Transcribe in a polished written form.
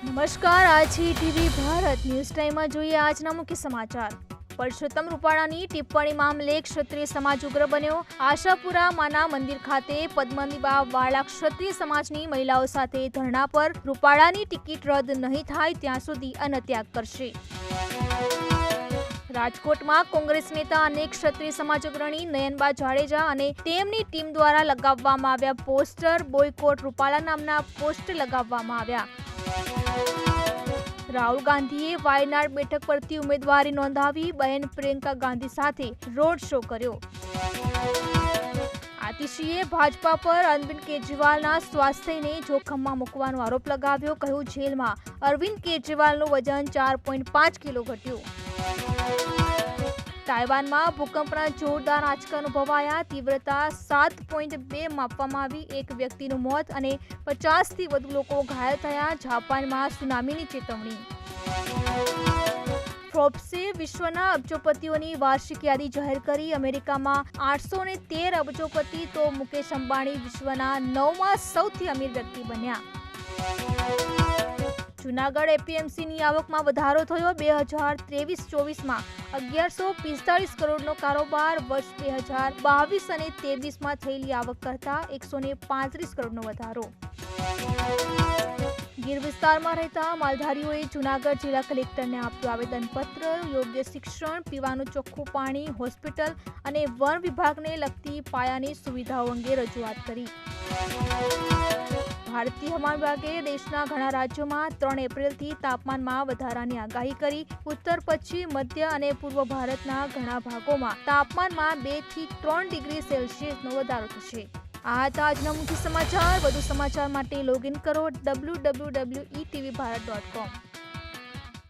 નમસ્કાર, આજે TV Bharat news ટાઈમમાં જોઈએ આજના મુખ્ય સમાચાર। પરસોત્તમ રૂપાલાની ટિપ્પણી મામલે ક્ષત્રિય સમાજ ઉગ્ર બન્યો। આશાપુરા માના મંદિર ખાતે પદ્મનીબા વાળા ક્ષત્રિય સમાજની મહિલાઓ સાથે ધરણા પર રૂપાલાની ટિકિટ રદ નહીં થાય ત્યાં સુધી અન્નત્યાગ કરશે। રાજકોટમાં કોંગ્રેસ નેતા અને ક્ષત્રિય સમાજ અગ્રણી નયનબા જાડેજા અને તેમની ટીમ દ્વારા લગાવવામાં આવ્યા પોસ્ટર બોયકોટ રૂપાલા નામના પોસ્ટર લગાવવામાં આવ્યા। રાહુલ ગાંધીએ વાયનાડ બેઠક પરથી ઉમેદવારી નોંધાવી। બહેન પ્રિયંકા ગાંધી સાથે રોડ શો કર્યો। આતિશીએ ભાજપા પર અરવિંદ કેજરીવાલના સ્વાસ્થ્યને જોખમમાં મૂકવાનો આરોપ લગાવ્યો। કહ્યું, જેલમાં અરવિંદ કેજરીવાલનું વજન 4.5 કિલો ઘટ્યું। તાઇવાનમાં ભૂકંપના જોરદાર આંચકા અનુભવાયા। તીવ્રતા 7.2 માપવામાં આવી। એક વ્યક્તિનું મોત અને 50થી વધુ લોકો ઘાયલ થયા। જાપાનમાં સુનામીની ચેતવણી। ફોર્બ્સે વિશ્વના અબજોપતિઓની વાર્ષિક યાદી જાહેર કરી। અમેરિકામાં 813 અબજોપતિ તો મુકેશ અંબાણી વિશ્વના 9મા સૌથી અમીર વ્યક્તિ બન્યા। જૂનાગઢ એપીએમસીની આવકમાં વધારો થયો। 2023-24માં 1145 કરોડનો કારોબાર। વર્ષ 2022 અને 23માં થયેલી આવક કરતાં 135 કરોડનો વધારો। ગીર વિસ્તારમાં રહેતા માલધારીઓએ જૂનાગઢ જિલ્લા કલેક્ટરને આપ્યું આવેદનપત્ર। યોગ્ય શિક્ષણ, પીવાનું ચોખ્ખું પાણી, હોસ્પિટલ અને વન વિભાગને લગતી પાયાની સુવિધાઓ અંગે રજૂઆત કરી। ભારતીય હવામાન વિભાગે દેશના ઘણા રાજ્યોમાં 3 એપ્રિલથી તાપમાનમાં વધારાની આગાહી કરી। ઉત્તર, પશ્ચિમ, મધ્ય અને પૂર્વ ભારતના ઘણા ભાગોમાં તાપમાનમાં 2 થી 3 ડિગ્રી સેલ્સિયસનો વધારો થશે। આ હતા આજના મુખ્ય સમાચાર। વધુ સમાચાર માટે લોગિન કરો www.etvbharat.com।